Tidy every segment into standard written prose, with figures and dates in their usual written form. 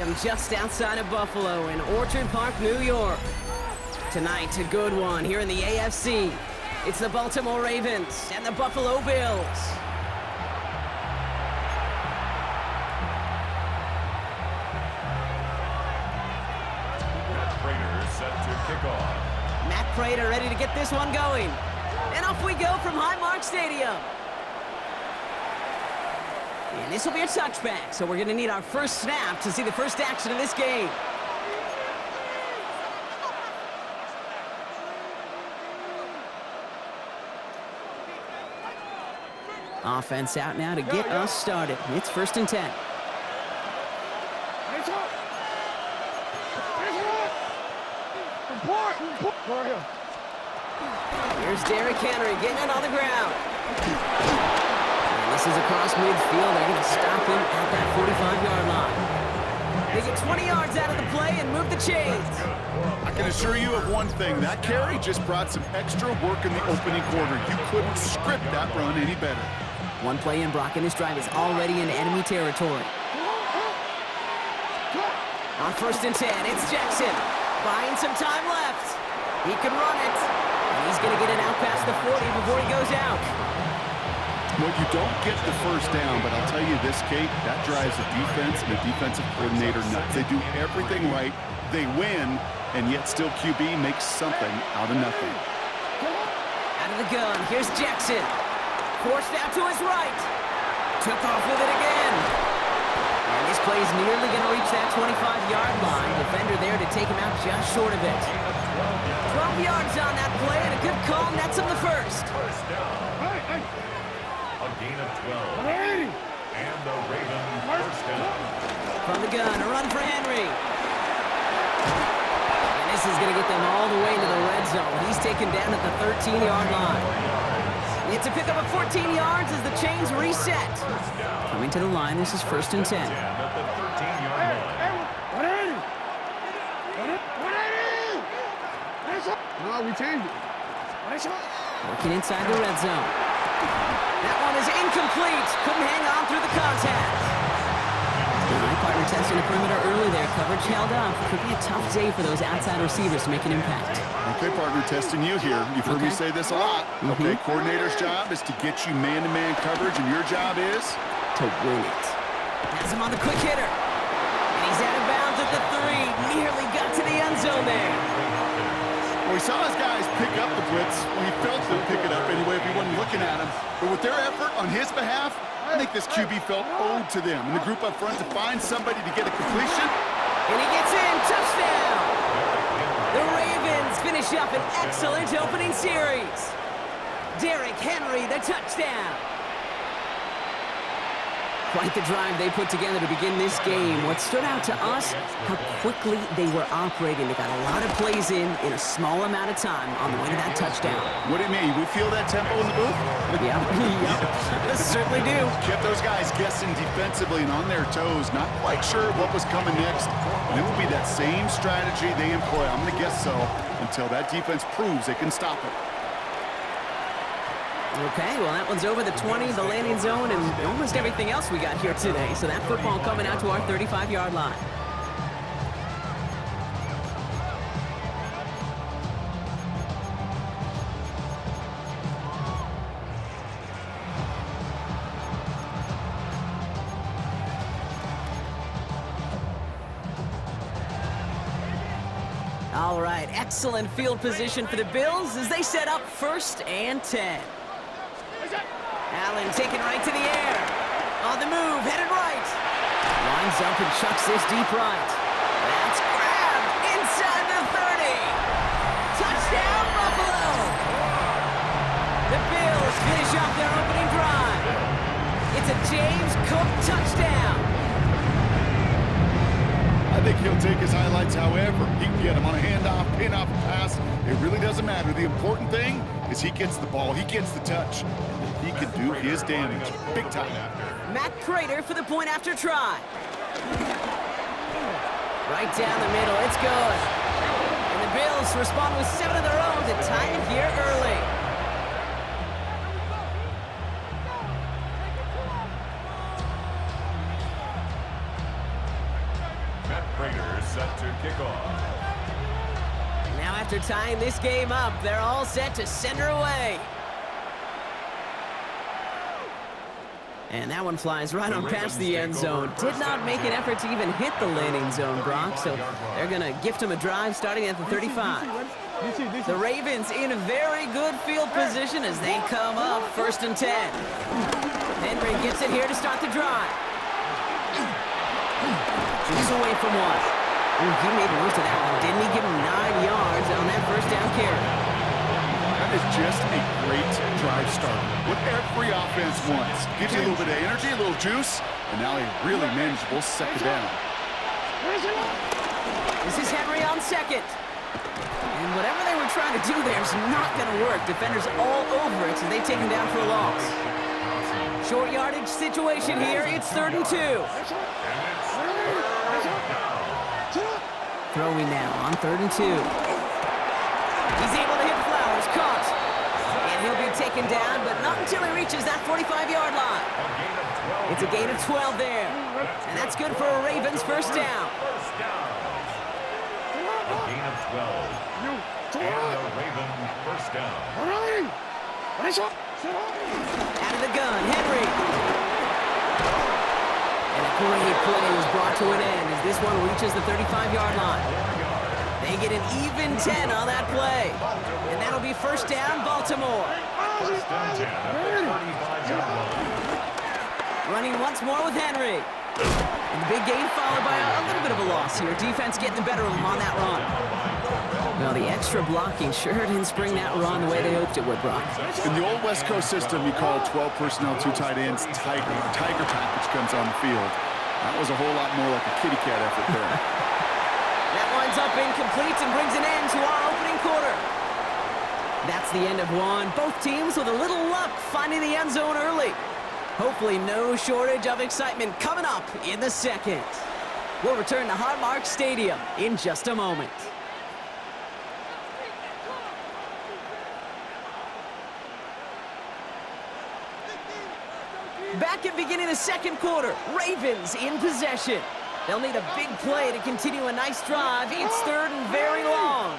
I'm just outside of Buffalo in Orchard Park, New York. Tonight, a good one here in the AFC. It's the Baltimore Ravens and the Buffalo Bills. Matt Prater set to kick off. Matt Prater ready to get this one going. And off we go from Highmark Stadium. And this will be a touchback, so we're going to need our first snap to see the first action of this game. Offense out now to get us started. It's 1st and 10. Here's Derrick Henry getting it on the ground. And this is across midfield. They're going to stop him at that 45-yard line. They get 20 yards out of the play and move the chains. I can assure you of one thing. That carry just brought some extra work in the opening quarter. You couldn't script that run any better. One play in, Brock, and this drive is already in enemy territory. On 1st and 10, it's Jackson. Buying some time left. He can run it. And he's going to get it out past the 40 before he goes out. Well, you don't get the first down, but I'll tell you this, Kate, that drives the defense and the defensive coordinator nuts. They do everything right. They win, and yet still QB makes something out of nothing. Out of the gun, here's Jackson. Forced out to his right. Took off with it again. And this play's nearly going to reach that 25-yard line. Defender there to take him out just short of it. 12 yards on that play, and a good call nets him the first. First down. A gain of 12. And the Ravens first down. From the gun, a run for Henry. And this is going to get them all the way into the red zone. He's taken down at the 13-yard line. It's a pickup of 14 yards as the chains reset. Coming to the line, this is 1st and 10. At the 13-yard line. No, we changed it. Working inside the red zone. That one is incomplete. Couldn't hang on through the contact. All right, partner testing the perimeter early there. Coverage held up. Could be a tough day for those outside receivers to make an impact. Okay, partner, testing you here. You've heard me say this a lot. Okay, coordinator's job is to get you man-to-man coverage, and your job is? To win it. Has him on the quick hitter. And he's out of bounds at the 3. Nearly got to the end zone there. Well, we saw his guys pick up the blitz. Well, he felt them pick it up anyway if he wasn't looking at him. But with their effort on his behalf, I think this QB felt owed to them. And the group up front to find somebody to get a completion. And he gets in. Touchdown. The Ravens finish up an excellent opening series. Derrick Henry, the touchdown. Quite the drive they put together to begin this game. What stood out to us, how quickly they were operating. They got a lot of plays in a small amount of time on the way to that touchdown. What do you mean? We feel that tempo in the booth? Yeah, yep. Certainly do. Kept those guys guessing defensively and on their toes, not quite sure what was coming next. And it will be that same strategy they employ, I'm going to guess so, until that defense proves they can stop it. Okay, well, that one's over the 20, the landing zone, and almost everything else we got here today. So that football coming out to our 35-yard line. All right, excellent field position for the Bills as they set up 1st and 10. Allen taken right to the air. On the move, headed right. Lines up and chucks this deep right. That's grabbed inside the 30. Touchdown, Buffalo! The Bills finish off their opening drive. It's a James Cook touchdown. I think he'll take his highlights however. He can get him on a handoff, pin off a pass. It really doesn't matter. The important thing is he gets the ball, he gets the touch. He can do his damage. Big time. Matt Prater for the point after try. Right down the middle, it's good. And the Bills respond with 7 of their own to tie it here early. Raiders set to kick off. Now after tying this game up, they're all set to center away. And that one flies right on past the end zone. Did not make an effort to even hit the landing zone, Brock, so they're going to gift him a drive starting at the 35. The Ravens in a very good field position as they come up 1st and 10. Henry gets it here to start the drive. He's away from one. Ooh, he made the most of that one, didn't he? Give him 9 yards on that first down carry. That is just a great drive starter. What every offense wants. Gives you a little bit of energy, a little juice, and now a really manageable second down. This is Henry on second. And whatever they were trying to do there is not going to work. Defenders all over it, so they take him down for a loss. Short yardage situation here. It's 3rd and 2. Throwing now on 3rd and 2. He's able to hit Flowers, caught. And he'll be taken down, but not until he reaches that 45-yard line. It's a gain of 12 there. And that's good for a Ravens first down. A gain of 12. And a Raven first down. Out of the gun, Henry. And a great play is brought to an end as this one reaches the 35-yard line. They get an even 10 on that play. And that'll be first down, Baltimore. First and 10 at the 35-yard line. Running once more with Henry. And the big gain followed by a little bit of a loss here. Defense getting the better of him on that run. Well, the extra blocking sure didn't spring that run the way they hoped it would, Brock. In the old West Coast system, you call 12 personnel, 2 tight ends, Tiger package comes on the field. That was a whole lot more like a kitty cat effort there. That winds up incomplete and brings an end to our opening quarter. That's the end of one. Both teams with a little luck finding the end zone early. Hopefully no shortage of excitement coming up in the second. We'll return to Highmark Stadium in just a moment. Back at beginning the second quarter, Ravens in possession. They'll need a big play to continue a nice drive. It's 3rd and very long.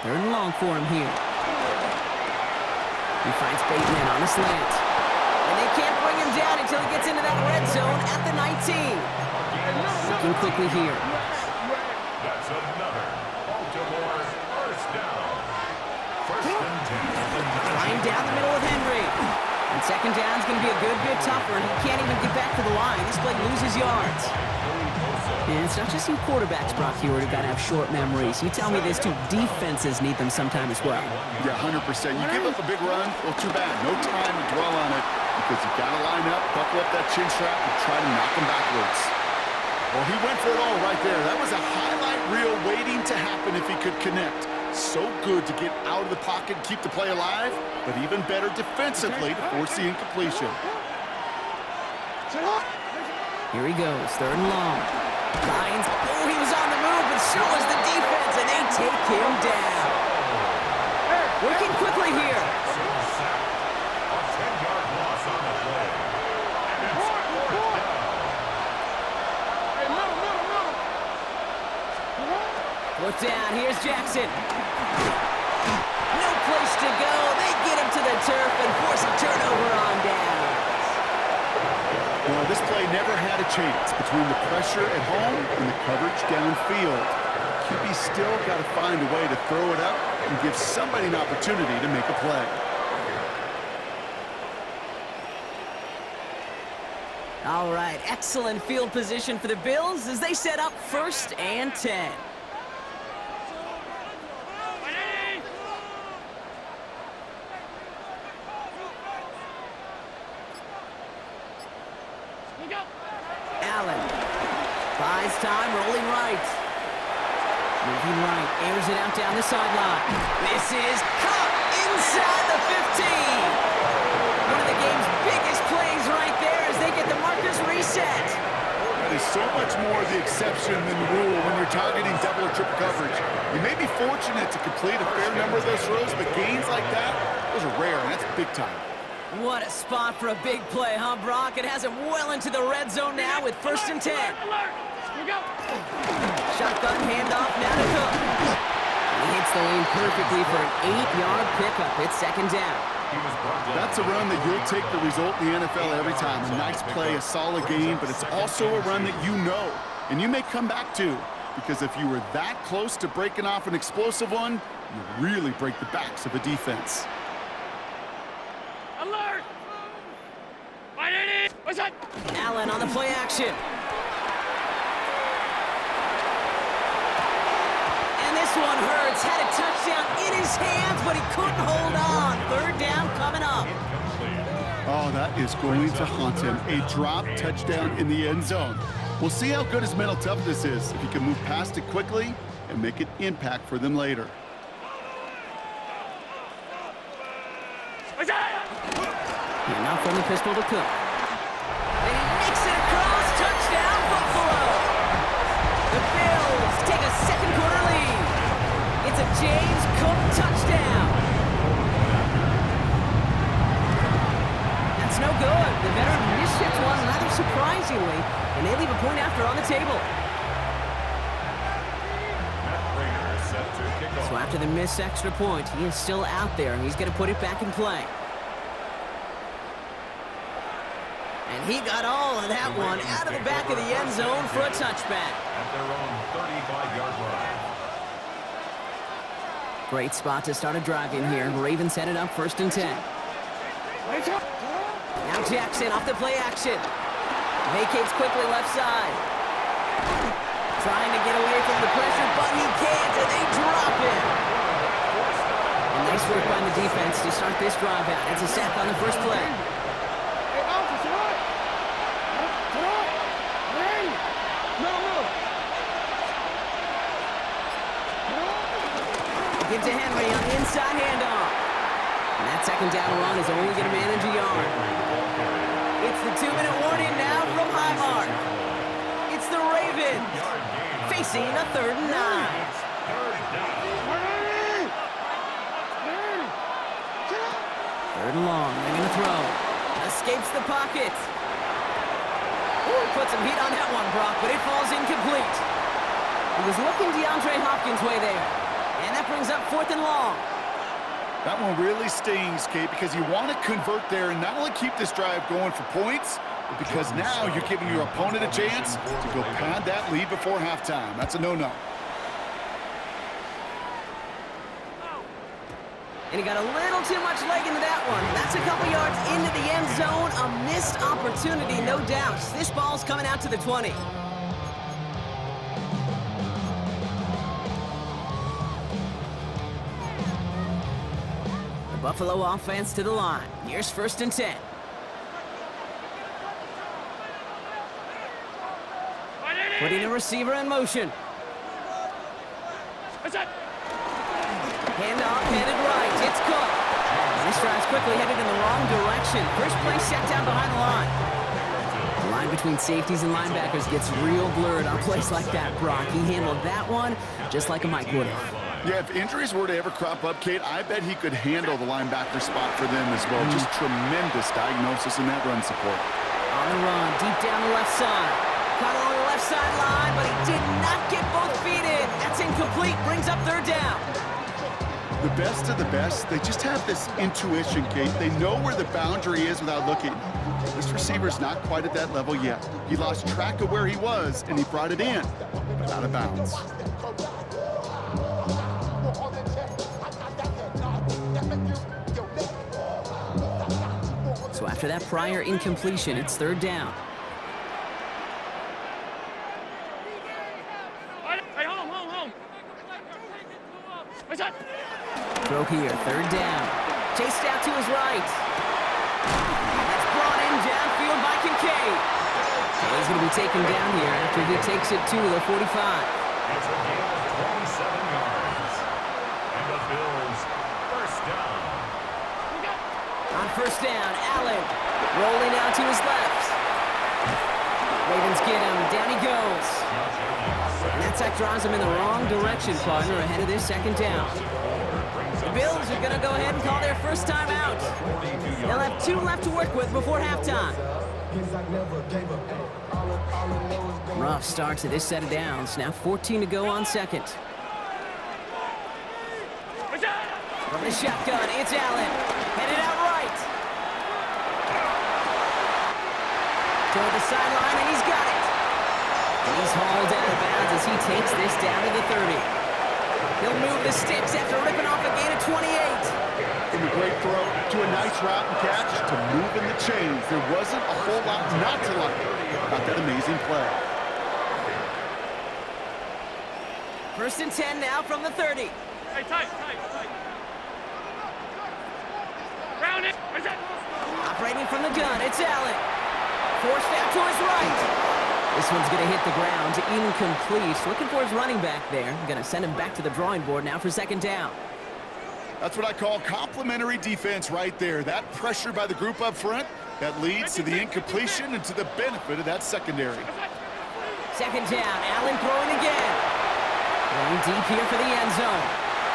3rd and long for him here. He finds Bateman on a slant. And they can't bring him down until he gets into that red zone at the 19. Looking quickly here. That's another Baltimore first down. First and 10. Flying down the middle with Henry. And second down's going to be a good bit tougher. He can't even get back to the line. This play loses yards. And it's not just you quarterbacks, Brock, here, who got to have short memories. You tell me this too, defenses need them sometime as well. Yeah, 100%. You give up a big run, well, too bad. No time to dwell on it because you got to line up, buckle up that chin strap, and try to knock them backwards. Well, he went for it all right there. That was a highlight reel waiting to happen if he could connect. So good to get out of the pocket and keep the play alive, but even better defensively to force the incompletion. Here he goes, 3rd and long. Lions, oh, he was on the move, but so was the defense, and they take him down. Working quickly here. A 10-yard loss on the play. And it's 4th down. 4th down, here's Jackson. No place to go. They get him to the turf and force a turnover on down. Well, this play never had a chance between the pressure at home and the coverage downfield. QB still got to find a way to throw it up and give somebody an opportunity to make a play. All right, excellent field position for the Bills as they set up 1st and 10. Allen buys time, rolling right. Moving right, airs it out down the sideline. This is caught inside the 15. One of the game's biggest plays right there as they get the markers reset. That is so much more the exception than the rule when you're targeting double or triple coverage. You may be fortunate to complete a fair number of those throws, but gains like that, those are rare, and that's big time. What a spot for a big play, huh, Brock? It has him well into the red zone now with 1st and 10. Shotgun handoff now to Cook. He hits the lane perfectly for an 8-yard pickup. It's 2nd down. That's a run that you'll take the result in the NFL every time. A nice play, a solid game, but it's also a run that you know, and you may come back to, because if you were that close to breaking off an explosive one, you really break the backs of a defense. Alert! What's that? Allen on the play action. And this one hurts. Had a touchdown in his hands, but he couldn't hold on. 3rd down coming up. Oh, that is going to haunt him. A drop touchdown in the end zone. We'll see how good his mental toughness is, if he can move past it quickly and make an impact for them later. And now from the pistol to Cook. And he makes it across. Touchdown, Buffalo. The Bills take a 2nd-quarter lead. It's a James Cook touchdown. That's no good. The veteran misshits one rather surprisingly, and they leave a point after on the table. So after the missed extra point, he is still out there, and he's going to put it back in play. And he got all of that one out of the back of the end zone for a touchback. At their own 35-yard line. Great spot to start a drive in here. Ravens headed up 1st and 10. Now Jackson off the play action. Vacates quickly left side. Trying to get away from the pressure, but he can't, and they drop it. And nice work by the defense to start this drive out. It's a sack on the first play. Give to Henry on the inside handoff. And that 2nd down run is only going to manage a yard. It's the 2-minute warning now from Highmark. It's the Ravens facing a 3rd and 9. 3rd and long. They're going to throw. Escapes the pocket. Ooh, put some heat on that one, Brock, but it falls incomplete. He was looking DeAndre Hopkins' way there. And that brings up 4th and long. That one really stings, Kate, because you want to convert there and not only keep this drive going for points, but because now you're giving your opponent a chance to go pad that lead before halftime. That's a no-no. And he got a little too much leg into that one. That's a couple yards into the end zone. A missed opportunity, no doubt. This ball's coming out to the 20. Buffalo offense to the line. Here's 1st and 10. Putting the receiver in motion. Handoff, headed right. It's Cook. This drive's quickly headed in the wrong direction. First play set down behind the line. The line between safeties and linebackers gets real blurred on plays like that, Brock. He handled that one just like a Mike would have. Yeah, if injuries were to ever crop up, Kate, I bet he could handle the linebacker spot for them as well. Just tremendous diagnosis in that run support. On the run, deep down the left side. Caught along the left sideline, but he did not get both feet in. That's incomplete, brings up 3rd down. The best of the best, they just have this intuition, Kate. They know where the boundary is without looking. This receiver's not quite at that level yet. He lost track of where he was, and he brought it in, but out of bounds. So after that prior incompletion, it's 3rd down. Throw here, 3rd down. Chased out to his right. That's brought in downfield by Kincaid. So he's going to be taken down here after he takes it to the 45. It's a gain of 27 yards. And the Bills, 1st down. On 1st down, Allen rolling out to his left. Ravens get him. Down he goes. And that sack drives him in the wrong direction, partner, ahead of this 2nd down. The Bills are going to go ahead and call their first time out. They'll have 2 left to work with before halftime. Rough start to this set of downs. Now 14 to go on second. From the shotgun, it's Allen. Headed out right. Toward the sideline, and he's got it. And he's hauled out of bounds as he takes this down to the 30. He'll move the sticks after ripping off a gain of 28. From a great throw to a nice route and catch to moving the chains. There wasn't a whole lot not to like about that amazing play. First and 10 now from the 30. Hey, tight. Round it. Operating from the gun, it's Allen. Forced out to his right. This one's going to hit the ground. Incomplete. Looking for his running back there. Going to send him back to the drawing board now for second down. That's what I call complimentary defense right there. That pressure by the group up front, that leads to the incompletion and to the benefit of that secondary. Second down, Allen throwing again. Going deep here for the end zone.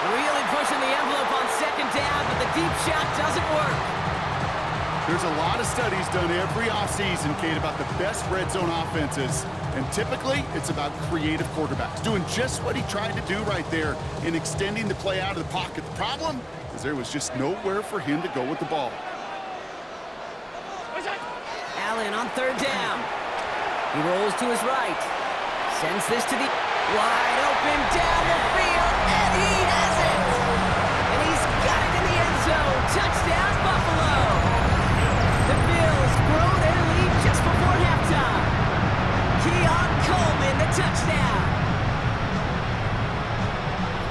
Really pushing the envelope on second down, but the deep shot doesn't work. There's a lot of studies done every offseason, Kate, about the best red zone offenses. And typically, it's about creative quarterbacks, doing just what he tried to do right there in extending the play out of the pocket. The problem is there was just nowhere for him to go with the ball. Allen on third down. He rolls to his right. Sends this to the wide open down the field, and he has it! And he's got it in the end zone. Touchdown, Buffalo! The Bills grow their lead just before halftime. Keon Coleman, the touchdown.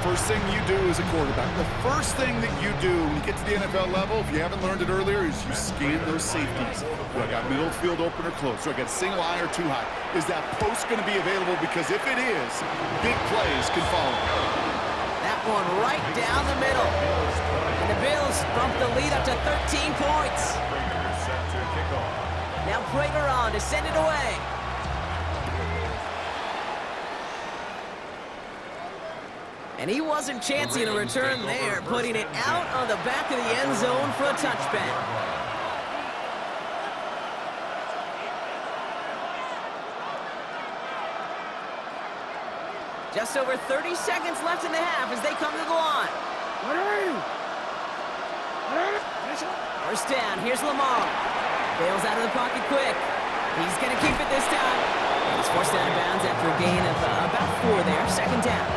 First thing you do as a quarterback, the first thing that you do when you get to the NFL level, if you haven't learned it earlier, is you scan those safeties. Do I got middle field open or close? Do I got single high or two high? Is that post going to be available? Because if it is, big plays can follow. That one right down the middle. And the Bills bump the lead up to 13 points. Now Prater on to send it away. And he wasn't chancing a return there, putting it out on the back of the end zone for a touchback. Just over 30 seconds left in the half as they come to the line. First down, here's Lamar. Bails out of the pocket quick. He's going to keep it this time. He's forced out of bounds after a gain of about 4 there. Second down.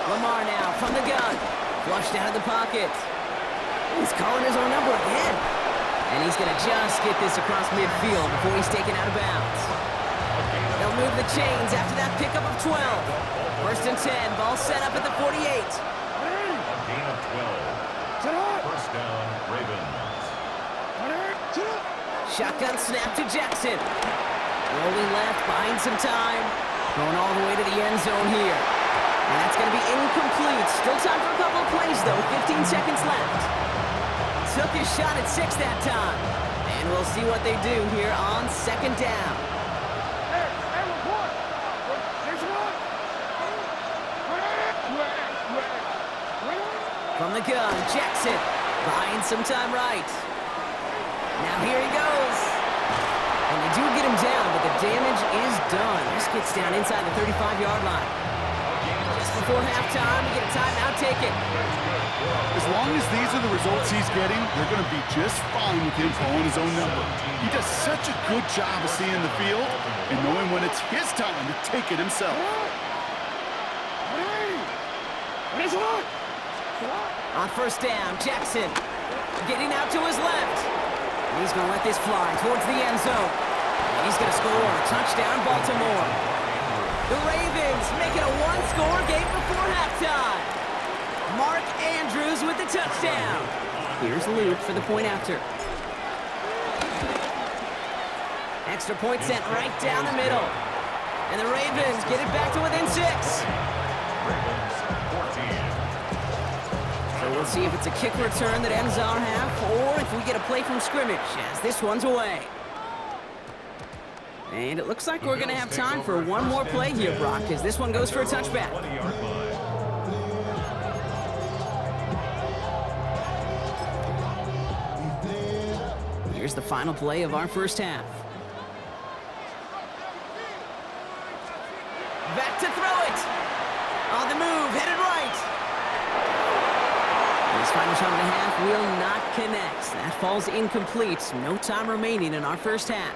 Lamar now from the gun. Flushed out of the pocket. He's calling his own number again. And he's going to just get this across midfield before he's taken out of bounds. They'll move the chains after that pickup of 12. First and 10. Ball set up at the 48. A gain of 12. First down, Ravens. Shotgun snap to Jackson. Rolling left, buying some time. Going all the way to the end zone here. And that's going to be incomplete. Still time for a couple of plays, though. 15 seconds left. Took his shot at 6 that time. And we'll see what they do here on second down. From the gun, Jackson. Buying some time right. Now here he goes. And they do get him down, but the damage is done. This gets down inside the 35-yard line. Just before halftime, we get a timeout taken. As long as these are the results he's getting, they're going to be just fine with him calling his own number. He does such a good job of seeing the field and knowing when it's his time to take it himself. On first down, Jackson getting out to his left. And he's going to let this fly towards the end zone. And he's going to score a touchdown, Baltimore. The Ravens make it a one-score game before halftime. Mark Andrews with the touchdown. Here's Luke for the point after. Extra point sent right down the middle. And the Ravens get it back to within 6. Ravens 14. So we'll see if it's a kick return that ends our half, or if we get a play from scrimmage, as this one's away. And it looks like we're going to have time for one more play here, Brock, as this one goes for a touchback. 20-yard line. Here's the final play of our first half. Back to throw it. On the move, headed right. This final shot of the half will not connect. That falls incomplete. No time remaining in our first half.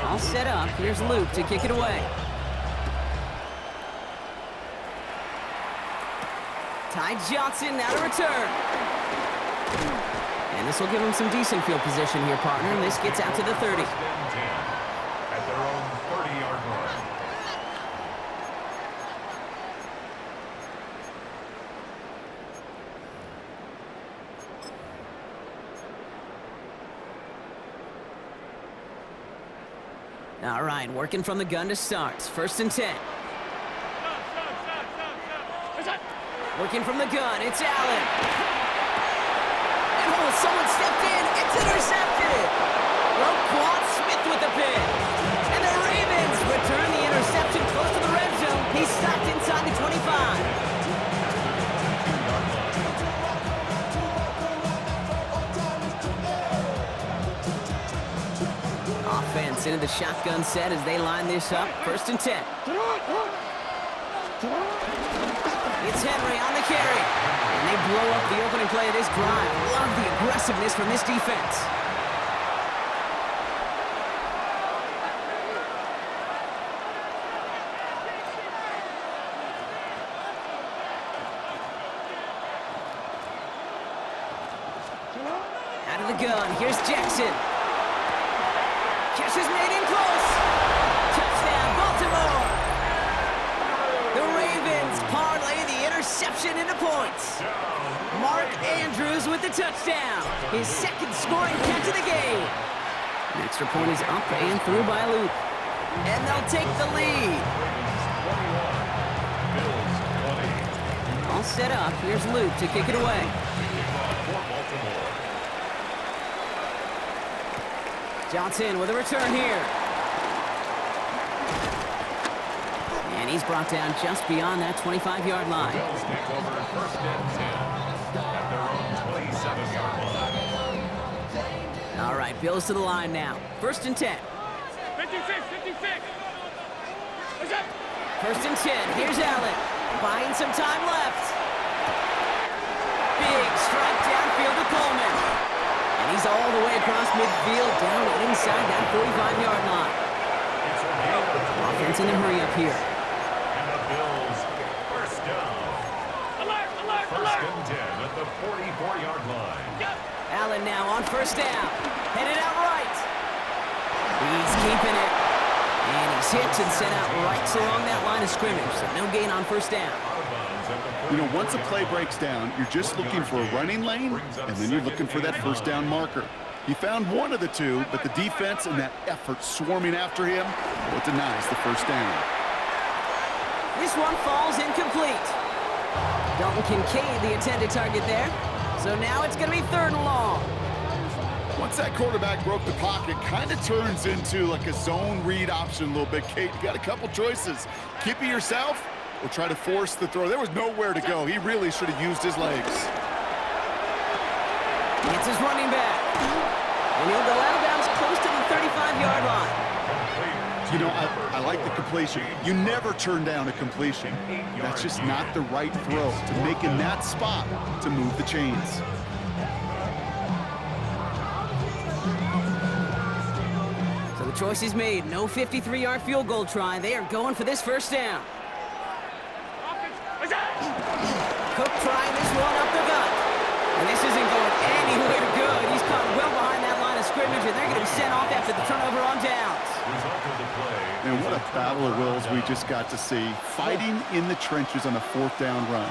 All set up. Here's Luke to kick it away. Ty Johnson now to return. And this will give him some decent field position here, partner. And this gets out to the 30. First and 10 at their own 30-yard line. All right, working from the gun to start. First and 10. Working from the gun, it's Allen. And someone stepped in, it's intercepted. Roquan Smith with the pick. And the Ravens return the interception close to the red zone. He's stopped inside the 25. Offense into the shotgun set as they line this up. First and 10. It's Henry on the carry. And they blow up the opening play of this drive. Love the aggressiveness from this defense. Out of the gun, here's Jackson. Catch is made in close. Touchdown, Baltimore. The Ravens parlay the interception into points. Mark Andrews with the touchdown. His second scoring catch of the game. An extra point is up and through by Luke. And they'll take the lead. All set up. Here's Luke to kick it away. Johnson with a return here. And he's brought down just beyond that 25-yard line. Bills take over first and 10 at their own 27-yard line. All right, Bills to the line now. First and 10. 56. First and 10. Here's Allen. Buying some time left. Big strike downfield to Coleman. And he's all the way across midfield down inside that 45-yard line. Offense in a hurry up here. And the Bills first down. First and 10 at the 44-yard line. Allen now on first down. Headed out right. He's keeping it. And he's hit and sent out right along that line of scrimmage. So no gain on first down. You know, once a play breaks down, you're just looking for a running lane, and then you're looking for that first down marker. He found one of the two, but the defense and that effort swarming after him, well, it denies the first down. This one falls incomplete. Dalton Kincaid, the intended target there. So now it's going to be third and long. Once that quarterback broke the pocket, kind of turns into like a zone read option a little bit. Kate, you got a couple choices. Keep it yourself or try to force the throw. There was nowhere to go. He really should have used his legs. It's his running back. And he'll go out of bounds close to the 35-yard line. You know, I like the completion. You never turn down a completion. That's just not the right throw to make in that spot to move the chains. So the choice is made. No 53-yard field goal try. They are going for this first down. Cook trying this one up the gut. And this isn't going anywhere good. He's caught well behind that line of scrimmage, and they're going to be sent off after the turnover on downs. And what a battle of wills we just got to see. Fighting in the trenches on a fourth down run.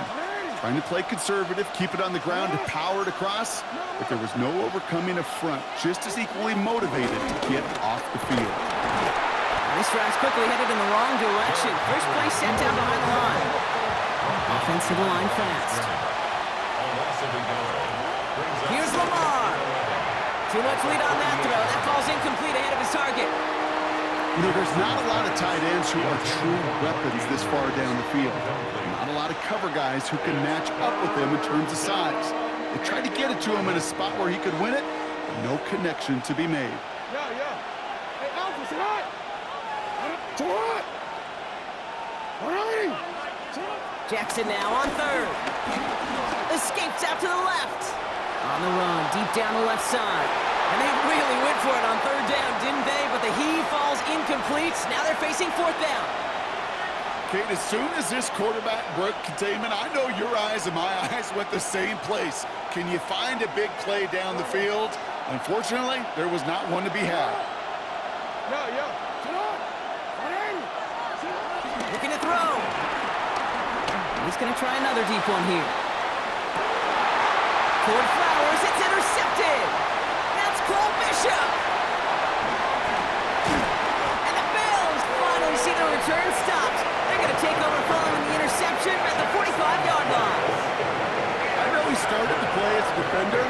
Trying to play conservative, keep it on the ground to power it across, but there was no overcoming a front, just as equally motivated to get off the field. And this drive's quickly headed in the wrong direction. First play set down behind the line. offense to the line fast. Here's Lamar. Too much lead on that throw. That falls incomplete ahead of his target. You know, there's not a lot of tight ends who are true weapons this far down the field. Not a lot of cover guys who can match up with him in terms of size. They tried to get it to him in a spot where he could win it, but no connection to be made. Hey, Alpha, sit hot. Jackson now on third. Escapes out to the left. On the run, deep down the left side. And they really went for it on third down, didn't they? But the heave falls incomplete. Now they're facing fourth down. Kate, as soon as this quarterback broke containment, I know your eyes and my eyes went the same place. Can you find a big play down the field? Unfortunately, there was not one to be had. Looking to throw. He's going to try another deep one here. Toward Flowers, it's intercepted. That's Cole Bishop. And the Bills finally see the return stopped. They're going to take over following the interception at the 45-yard line. I know he started the play as a defender,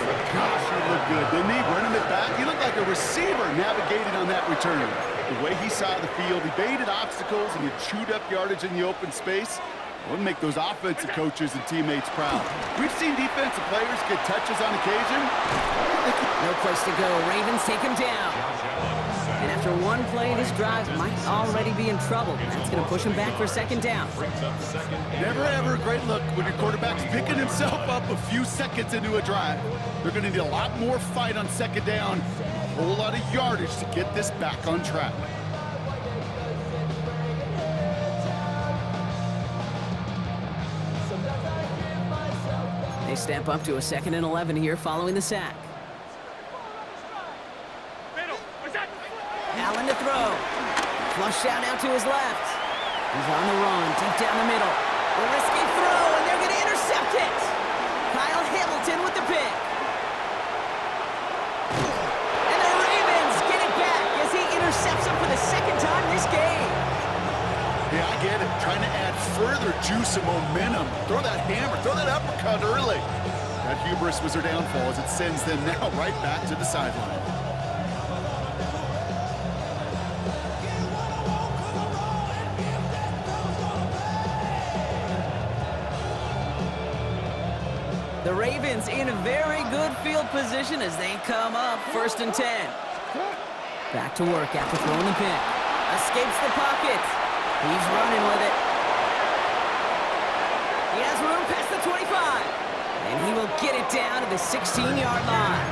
but gosh, he looked good, didn't he? Running it back, he looked like a receiver navigating on that return. The way he saw the field, he baited obstacles and he chewed up yardage in the open space. It would make those offensive coaches and teammates proud. We've seen defensive players get touches on occasion. No place to go. Ravens take him down. And after one play, this drive might already be in trouble. That's going to push him back for second down. Never ever a great look when your quarterback's picking himself up a few seconds into a drive. They're going to need a lot more fight on second down, a whole lot of yardage to get this back on track. They step up to a 2nd and 11 here following the sack. Allen to throw. Flush out now to his left. He's on the run, deep down the middle. A risky throw, and they're going to intercept it. Kyle Hamilton with the pick. And the Ravens get it back as he intercepts him for the second time this game. Yeah, I get it. Trying to add further juice and momentum. Throw that hammer, throw that uppercut early. That hubris was their downfall as it sends them now right back to the sideline. The Ravens in a very good field position as they come up 1st and 10. Back to work after throwing the pick. Escapes the pocket. He's running with it. He has room past the 25. And he will get it down to the 16-yard line.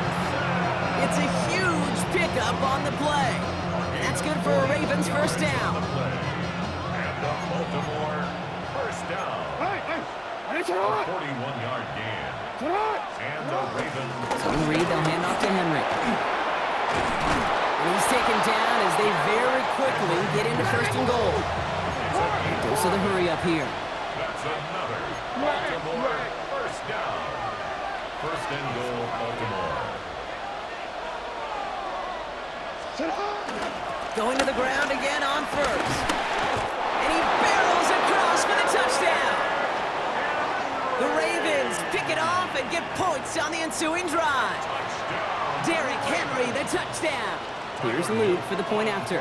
It's a huge pickup on the play. And that's good for a Ravens first down. And the Baltimore first down. A 41-yard gain. And the Ravens. So Reed, they'll hand off to Henry. And he's taken down as they very quickly get into 1st and goal. Dose of the hurry up here. That's another Baltimore first down. 1st and goal, Baltimore. Going to the ground again on 1st. And he barrels across for the touchdown. The Ravens pick it off and get points on the ensuing drive. Derrick Henry, the touchdown. Here's Luke for the point after.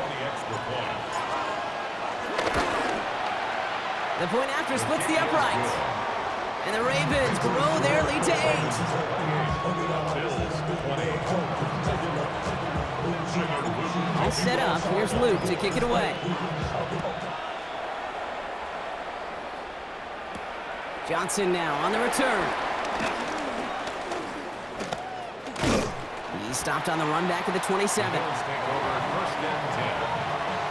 The point after splits the upright. And the Ravens grow their lead to 8. All set up. Here's Luke to kick it away. Johnson now on the return. He stopped on the run back at the 27. Take over 1st and 10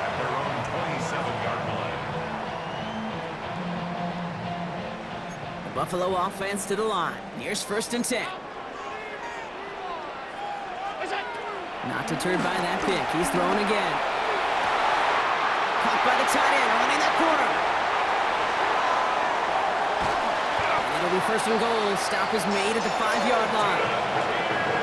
at their own 27-yard line. The Buffalo offense to the line. Here's 1st and 10. Not deterred by that pick. He's throwing again. Caught by the tight end, running that corner. It'll be 1st and goal. Stop is made at the 5-yard line.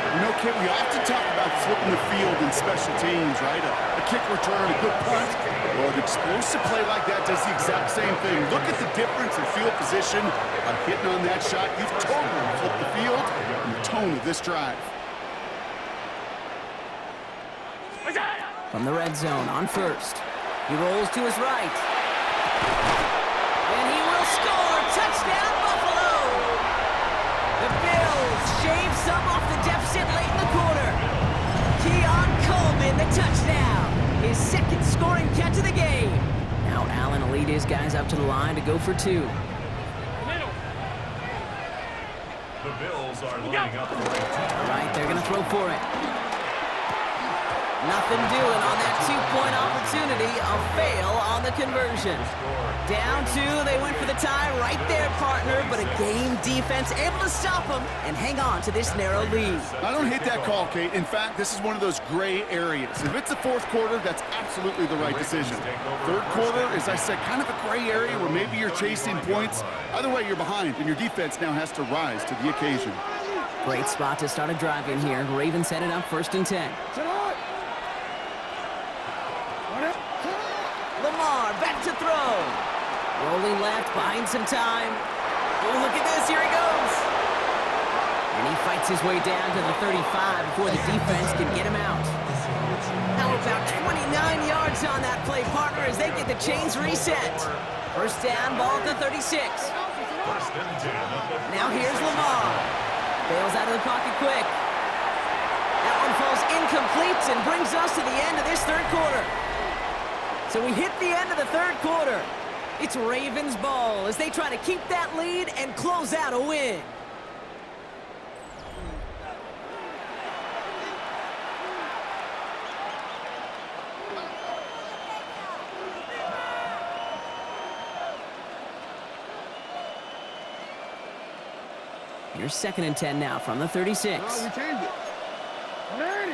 You know, Kit, we often talk about flipping the field in special teams, right? A kick return, a good punt. Well, an explosive play like that does the exact same thing. Look at the difference in field position. By hitting on that shot, you've totally flipped the field and the tone of this drive. From the red zone on first. He rolls to his right. And he will score. Touchdown, Buffalo! The Bills shave some off the deficit late in the quarter. Keon Coleman, the touchdown. His second scoring catch of the game. Now Allen will lead his guys up to the line to go for two. The Bills are lining up for a All right, they're going to throw for it. Nothing doing on that two-point opportunity. A fail on the conversion. Down two, they went for the tie right there, partner, but a game defense able to stop them and hang on to this narrow lead. I don't hate that call, Kate. In fact, this is one of those gray areas. If it's the fourth quarter, that's absolutely the right decision. Third quarter, as I said, kind of a gray area where maybe you're chasing points. Either way, you're behind, and your defense now has to rise to the occasion. Great spot to start a drive in here. Ravens headed up 1st and 10. Lamar back to throw. Rolling left, buying some time. Oh, look at this, here he goes. And he fights his way down to the 35 before the defense can get him out. Now about 29 yards on that play, partner, as they get the chains reset. First down, ball at the 36. Now here's Lamar. Bails out of the pocket quick. That one falls incomplete and brings us to the end of this third quarter. So we hit the end of the third quarter. It's Ravens ball as they try to keep that lead and close out a win. Here's 2nd and 10 now from the 36. No, we changed it. 180.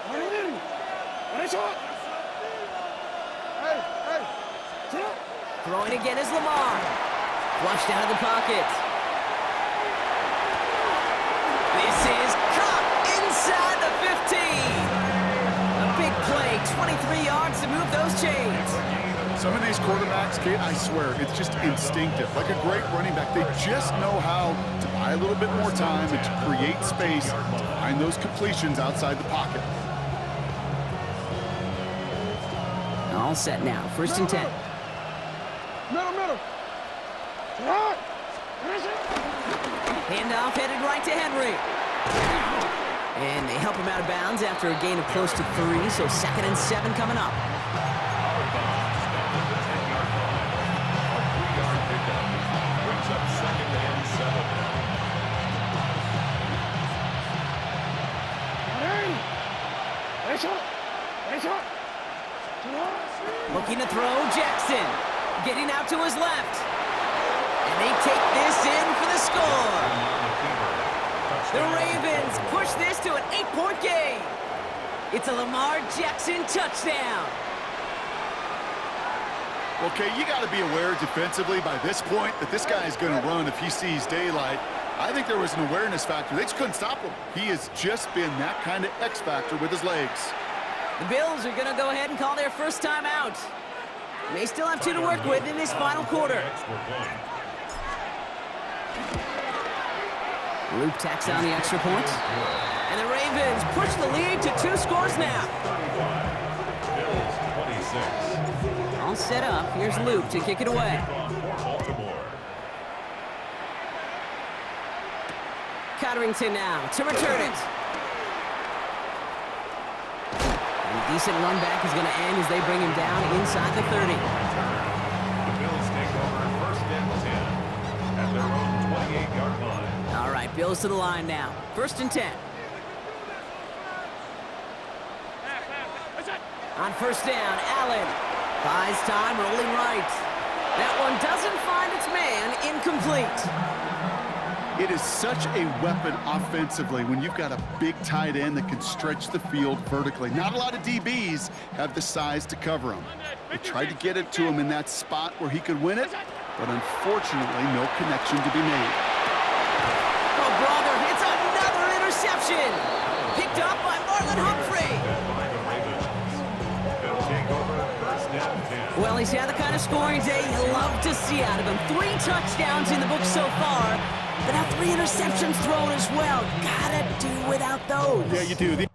180. Nice shot. Hey, hey. Throwing again is Lamar. Flushed out of the pocket. This is caught inside the 15. A big play, 23 yards to move those chains. Some of these quarterbacks, Kate, I swear, it's just instinctive. Like a great running back, they just know how to buy a little bit more time and to create space to find those completions outside the pocket. All set now, 1st and 10. Middle. Handoff headed right to Henry. And they help him out of bounds after a gain of close to 3, so 2nd and 7 coming up. Looking to throw, Jackson. Getting out to his left. And they take this in for the score. The Ravens push this to an 8-point game. It's a Lamar Jackson touchdown. Okay, you got to be aware defensively by this point that this guy is going to run if he sees daylight. I think there was an awareness factor. They just couldn't stop him. He has just been that kind of X factor with his legs. The Bills are going to go ahead and call their first time out. They still have 2 to work with in this final quarter. Luke tacks on the extra point. And the Ravens push the lead to 2 scores now. All set up. Here's Luke to kick it away. Cotterington now to return it. Decent run back is going to end as they bring him down inside the 30. The Bills take over 1st and 10 at their own 28-yard line. All right, Bills to the line now. 1st and 10. On 1st down, Allen buys time, rolling right. That one doesn't find its man, incomplete. It is such a weapon offensively when you've got a big tight end that can stretch the field vertically. Not a lot of DBs have the size to cover him. They tried to get it to him in that spot where he could win it, but unfortunately, no connection to be made. Oh, brother, it's another reception. Picked up by Marlon Humphrey. By the Ravens. They'll take over first and 10. Well, he's had the kind of scoring day you love to see out of him. 3 touchdowns in the book so far, but now 3 interceptions thrown as well. Gotta do without those. Yeah, you do.